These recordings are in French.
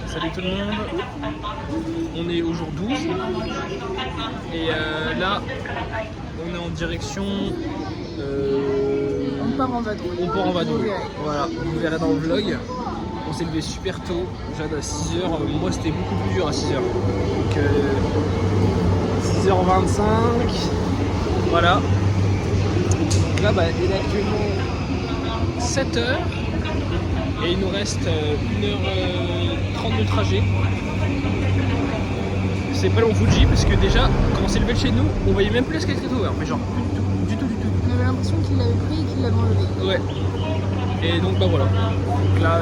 Salut tout le monde. On est au jour 12. Et là, on est en direction... On part en vadrouille. On part en vadrouille. Voilà, vous verrez dans le vlog. On s'est levé super tôt. Jade à 6h. Moi, c'était beaucoup plus dur à 6h. Donc 6h25. Voilà. Donc là, bah, il est actuellement 7h. Et il nous reste 1h30 de trajet. C'est pas long Fuji parce que déjà, quand on s'est levé de chez nous, on voyait même plus le Sky Tower. Mais genre, du tout. On avait l'impression qu'il l'avait pris et qu'il l'avait enlevé. Ouais. Et donc bah voilà. Donc là,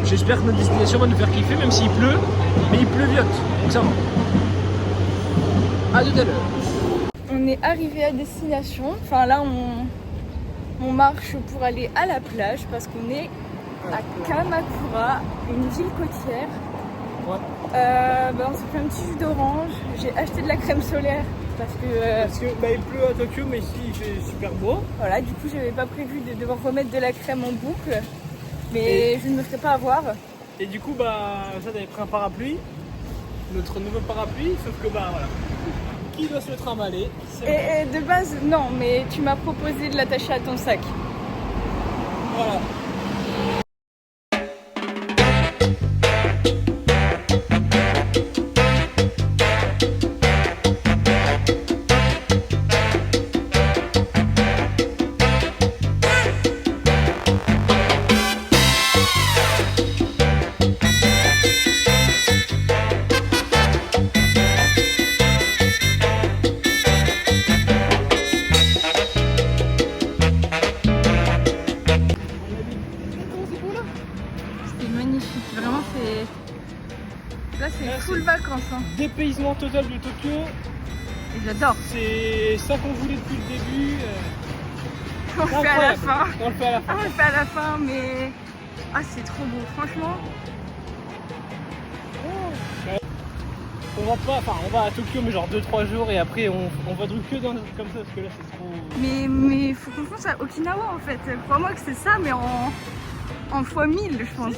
j'espère que notre destination va nous faire kiffer, même s'il pleut. Mais il pleuviote, donc ça va. À tout à l'heure. On est arrivé à destination. Enfin là, on marche pour aller à la plage parce qu'on est à Kamakura, une ville côtière. Ouais. On s'est fait un petit jus d'orange. J'ai acheté de la crème solaire parce que il pleut à Tokyo, mais ici il fait super beau. voilà, du coup j'avais pas prévu de devoir remettre de la crème en boucle, mais je ne me ferai pas avoir. Et du coup, Jade avait pris un parapluie, notre nouveau parapluie, sauf que voilà. Qui doit se le trimballer? Et de base non, mais tu m'as proposé de l'attacher à ton sac. Voilà. Vraiment, là c'est full vacances. Hein. Dépaysement total de Tokyo. Et j'adore. C'est ça qu'on voulait depuis le début. On le fait à la fin. On le fait à la fin. On le fait à la fin, mais c'est trop beau, franchement. On va à Tokyo, mais genre 2-3 jours et après on va que dans des trucs comme ça parce que là c'est trop. Mais faut qu'on pense à Okinawa en fait. Crois-moi que c'est ça, mais en fois 1000, je pense.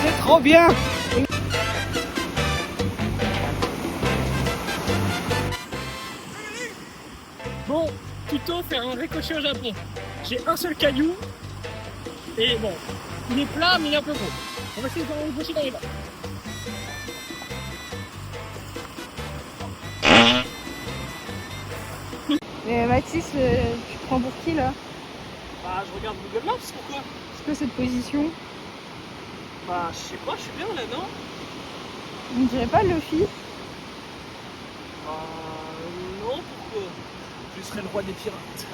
C'est trop bien. Bon, tuto faire un ricochet au Japon. J'ai un seul caillou et bon, il est plat mais il est un peu gros. On va essayer de faire un ricochet dans les bas. Mais Mathis, tu te prends pour qui là? Je regarde Google Maps, pourquoi? C'est quoi cette position? Je sais pas, je suis bien là, non? On dirait pas Luffy? Non, pourquoi? Je serai le roi des pirates.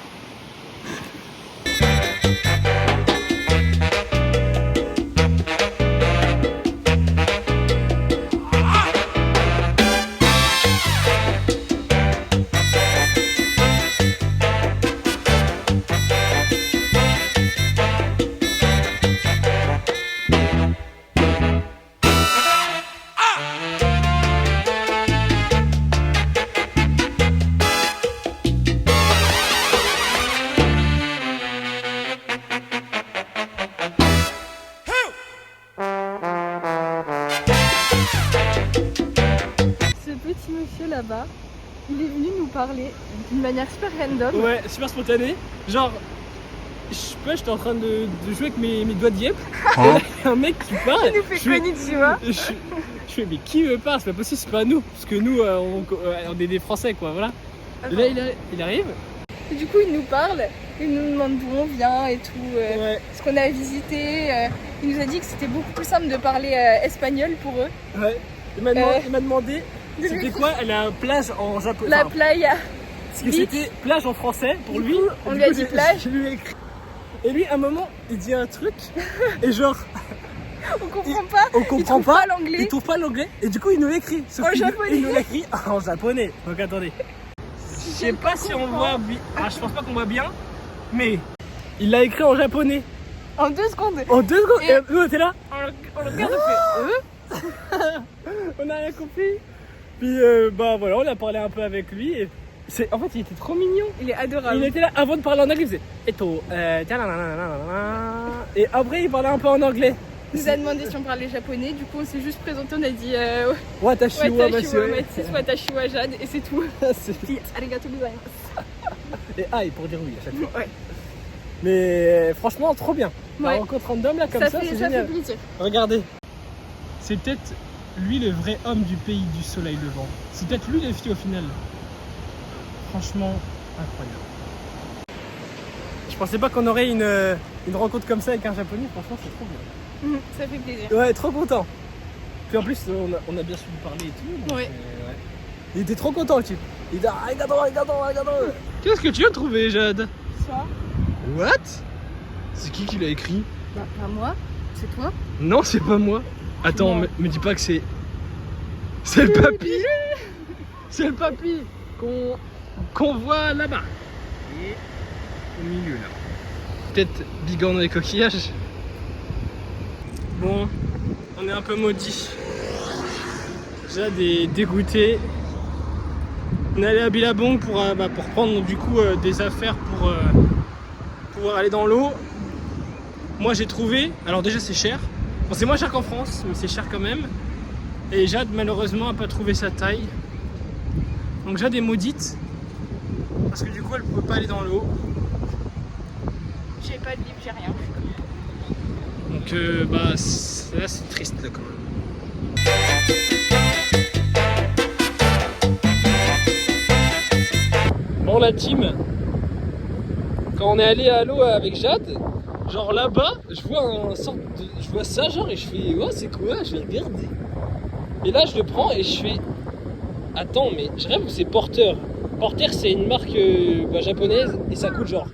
Là-bas, il est venu nous parler d'une manière super random. Ouais, super spontané. Genre, je sais pas, j'étais en train de jouer avec mes doigts de yep. Et là, il y a un mec qui parle. Il nous fait konnichiwa. Je fais, mais qui me parle? C'est pas possible, c'est pas nous. Parce que nous, on est des Français, quoi, voilà. Et là, il arrive. Et du coup, il nous parle, il nous demande d'où on vient et tout, ce qu'on a visité. Il nous a dit que c'était beaucoup plus simple de parler espagnol pour eux. Ouais. Il m'a demandé c'était quoi la plage en japonais. La playa. Parce que c'était plage en français pour lui. On lui a dit plage. Je lui ai écrit. Et lui, à un moment, il dit un truc. Et genre. On comprend pas. On comprend pas l'anglais. Il trouve pas pas l'anglais. Et du coup, il nous l'écrit. En japonais. Il nous l'écrit en japonais. Donc attendez. Je sais pas si on voit bien. Ah, je pense pas qu'on voit bien, mais il l'a écrit en japonais. En 2 secondes. En 2 secondes. Et- Et nous, t'es là. On le regarde, on fait. On a rien compris. Puis bah voilà, on a parlé un peu avec lui. Et en fait, il était trop mignon. Il est adorable. Il était là avant de parler en anglais, il faisait Eto, et après il parlait un peu en anglais. Il nous a demandé si on parlait japonais, du coup on s'est juste présenté, on a dit Watashi wa Watashi wa Matsu. Matsu, Watashi wa Jade et c'est tout. Puis arigato gozaimasu. Et aïe pour dire oui à chaque fois. Ouais. Mais franchement, trop bien. La Ouais. rencontre random là comme ça, c'est ça génial. fait plaisir. Regardez. C'est peut-être lui le vrai homme du pays du soleil levant. C'est peut-être lui les filles au final. Franchement, incroyable. Je pensais pas qu'on aurait une rencontre comme ça avec un japonais, franchement c'est trop bien. Ça fait plaisir. Ouais, trop content. Puis en plus, on a bien su lui parler et tout. Donc, Ouais. Il était trop content le type. Il dit arigato. Qu'est-ce que tu as trouvé, Jade? Ça What? C'est qui l'a écrit? Bah pas moi, c'est toi. Non, c'est pas moi. Attends, Non. me dis pas que c'est. C'est le papy! C'est le papy qu'on voit là-bas. Et au milieu là. Peut-être bigorneau et coquillage. Bon, on est un peu maudit. Jade est dégoûté. On est allé à Billabong pour prendre du coup des affaires pour pouvoir aller dans l'eau. Moi j'ai trouvé, alors déjà c'est cher. Bon, c'est moins cher qu'en France, mais c'est cher quand même. Et Jade malheureusement n'a pas trouvé sa taille. Donc Jade est maudite. Parce que du coup elle ne pouvait pas aller dans l'eau. J'ai pas de livre, j'ai rien. Donc là c'est triste là quand même. Bon la team, quand on est allé à l'eau avec Jade, genre là-bas, je vois ça genre et je fais oh c'est quoi, je vais regarder. Et là je le prends et je fais attends mais je rêve ou c'est Porter. Porter c'est une marque japonaise et ça coûte genre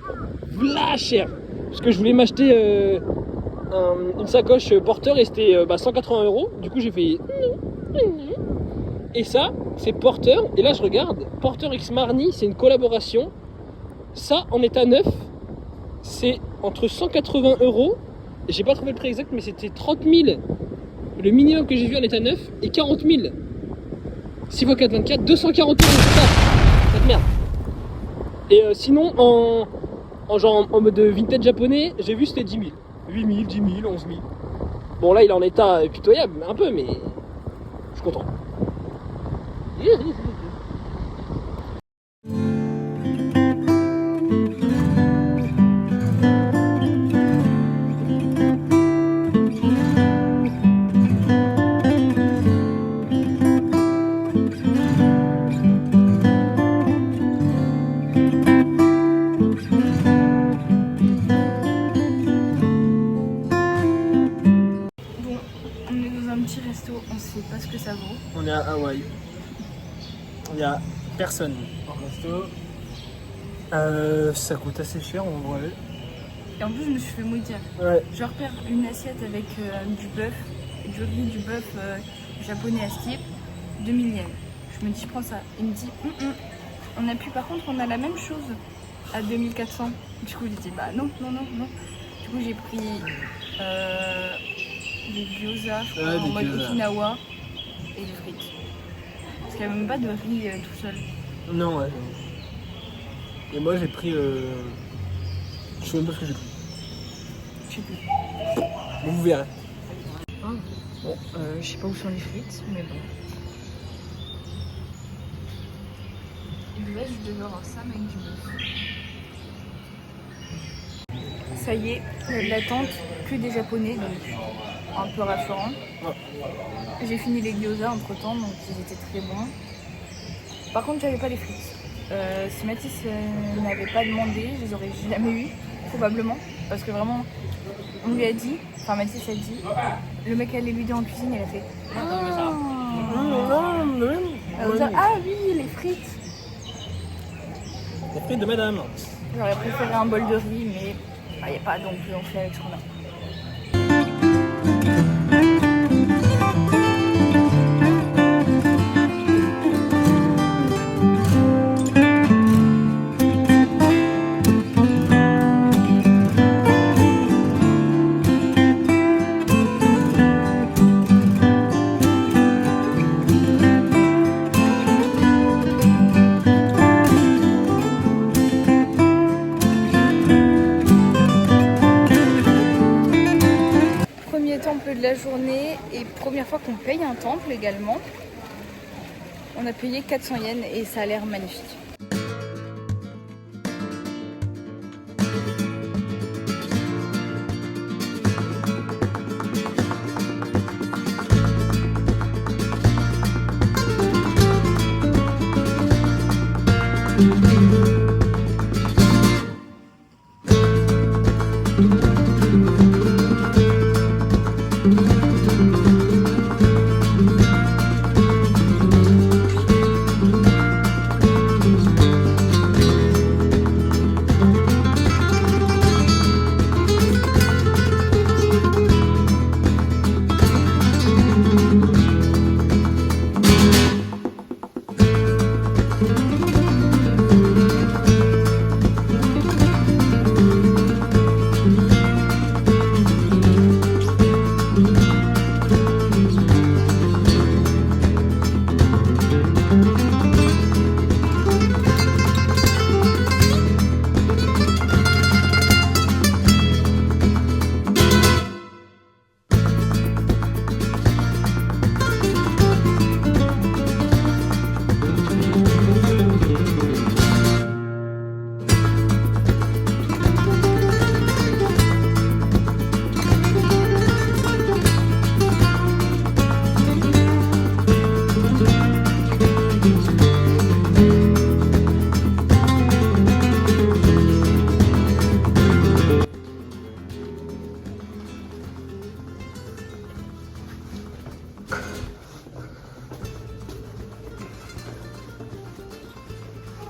v'là cher. Parce que je voulais m'acheter une sacoche Porter et c'était 180 €. Du coup j'ai fait et ça c'est Porter et là je regarde Porter X Marni, c'est une collaboration. Ça en état neuf c'est entre 180 €, et j'ai pas trouvé le prix exact mais c'était 30 000 le minimum que j'ai vu en état neuf et 40 000 6 x 4 24 240 €, c'est ça cette merde. Et sinon en mode vintage japonais j'ai vu c'était 10 000 8 000 10 000 11 000. Bon là il est en état pitoyable un peu mais je suis content. Bon, on est dans un petit resto, on sait pas ce que ça vaut. On est à Hawaï. Il n'y a personne en resto. Ça coûte assez cher en vrai. Et en plus je me suis fait maudire. Ouais. Je repère une assiette avec du bœuf, du riz, du bœuf japonais à skip, 2000 yens. Je me dis je prends ça. Il me dit on a pu, par contre on a la même chose à 2400. Du coup j'ai dit bah non. Du coup j'ai pris des gyoza je crois, Ouais, en des mode gyoza. Okinawa et des frites. Parce qu'il n'y a même pas de riz tout seul. Non ouais. Et moi j'ai pris je sais même pas ce que j'ai pris. Je sais plus. Bon, vous verrez. Bon, je sais pas où sont les frites, mais bon. Et là, je devais avoir ça avec du bœuf. Ça y est, il y a de l'attente, que des japonais, donc un peu rassurant. Ouais. J'ai fini les gyoza entre temps, donc ils étaient très bons. Par contre, j'avais pas les frites. Si Mathis n'avait pas demandé, je les aurais jamais eu, probablement. Parce que vraiment, on lui a dit, enfin Mathis a dit, le mec allait lui dire en cuisine, il a fait ah oui, les frites. Les frites de madame. J'aurais préféré un bol de riz, mais il n'y a pas, donc on fait avec ce qu'on a. Première fois qu'on paye un temple également. On a payé 400 yens et ça a l'air magnifique.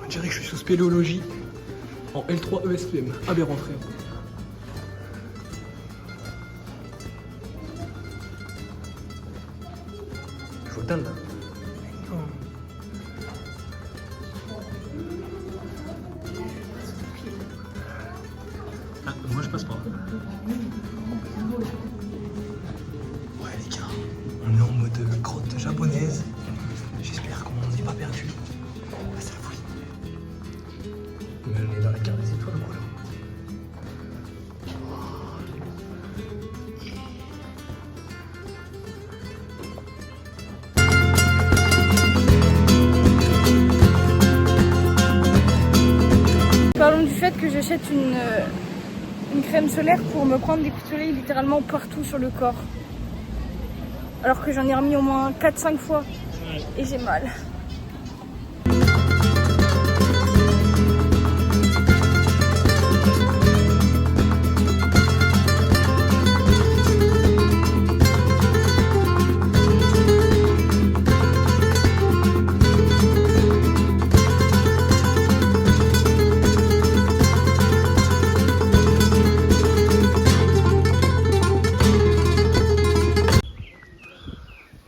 On dirait que je suis sous spéléologie en L3 ESPM. Aberrant, frère. Je vois le là. Ah, moi je passe pas. Ouais les gars, on est en mode grotte japonaise. J'espère qu'on n'est pas perdu. Ah, c'est la folie. Mais on est dans la carte des étoiles, voilà. Parlons du fait que j'achète une crème solaire pour me prendre des coups de soleil littéralement partout sur le corps. Alors que j'en ai remis au moins 4-5 fois. Et j'ai mal.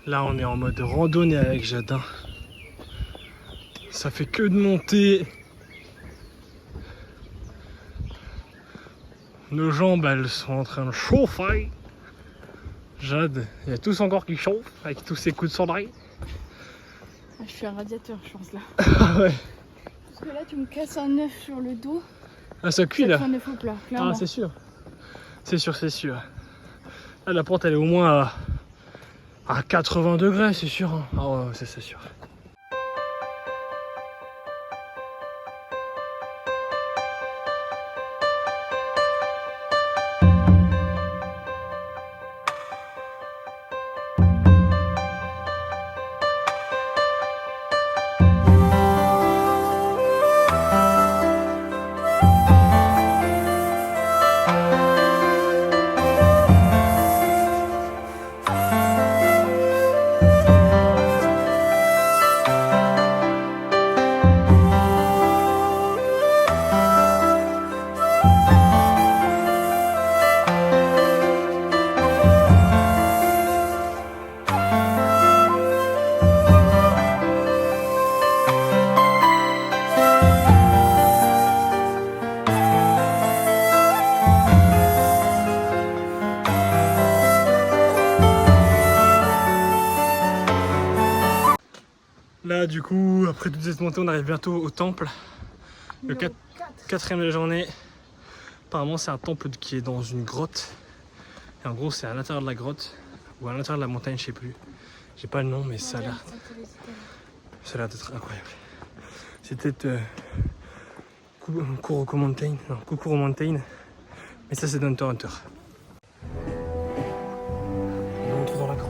Là on est en mode randonnée avec Jadin. Ça fait que de monter. Nos jambes elles sont en train de chauffer. Jade, il y a tous encore qui chauffent avec tous ces coups de cendrier. Je suis un radiateur je pense là. Ah ouais. Parce que là tu me casses un œuf sur le dos. Ah ça cuit là. Ça te fait un œuf au plat, clairement. Ah c'est sûr. C'est sûr, c'est sûr. Là la porte elle est au moins à 80 degrés, c'est sûr. Hein. Ah ouais, c'est sûr. Là du coup, après toute cette montée, on arrive bientôt au temple. Le 4e de la journée. Apparemment c'est un temple qui est dans une grotte. Et en gros c'est à l'intérieur de la grotte ou à l'intérieur de la montagne, je sais plus. J'ai pas le nom, mais ça a l'air d'être incroyable. C'est peut-être Kukuro Mountain, non, Kukuro Mountain, mais ça c'est dans Hunter x Hunter. On entre dans la grotte.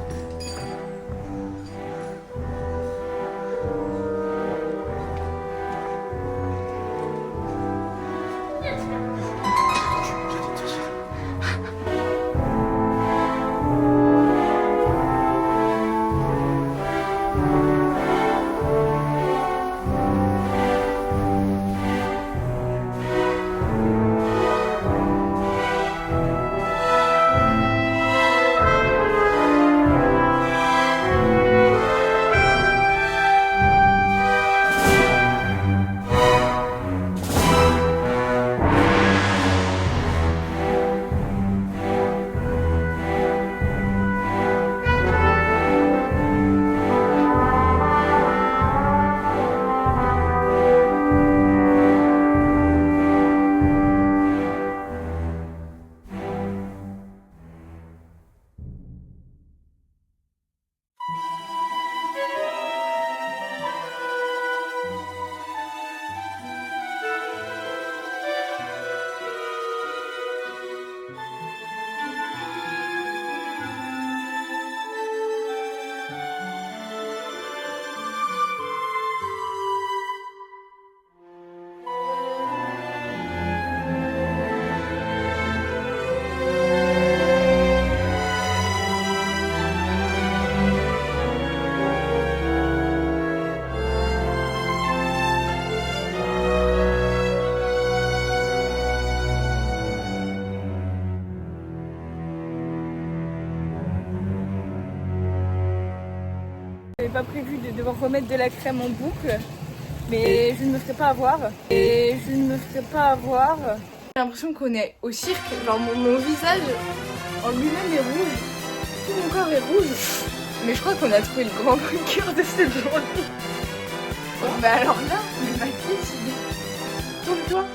J'avais pas prévu de devoir remettre de la crème en boucle, mais je ne me ferai pas avoir. J'ai l'impression qu'on est au cirque, genre mon visage en lui-même est rouge, tout mon corps est rouge. Mais je crois qu'on a trouvé le grand vainqueur de cette journée. Oh, bah alors là, mais Mathis, tourne-toi,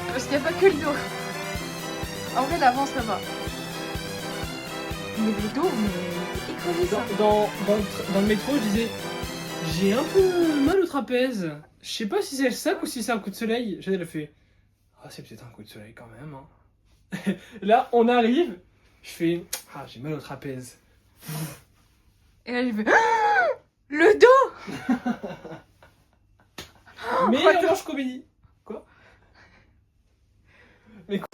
parce qu'il n'y a pas que le dos. En vrai, l'avance ça va. Mais le dos, mais écrasé ça. Dans le métro, je disais, j'ai un peu mal au trapèze. Je sais pas si c'est le sac ou si c'est un coup de soleil. Elle a fait, ah, c'est peut-être un coup de soleil quand même. Hein. Là, on arrive, je fais, ah, j'ai mal au trapèze. Et là, j'ai fait, ah, le dos. Mais Blanche Comédie. Quoi? Mais quoi?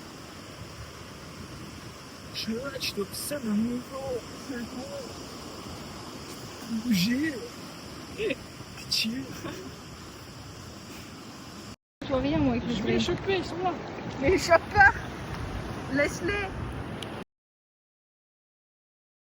Je t'observe un mouvement. C'est bon. Bouger. Pitié. Je vois rien moi avec les Je vais les choper, ils sont là. Mais les chope pas. Laisse-les.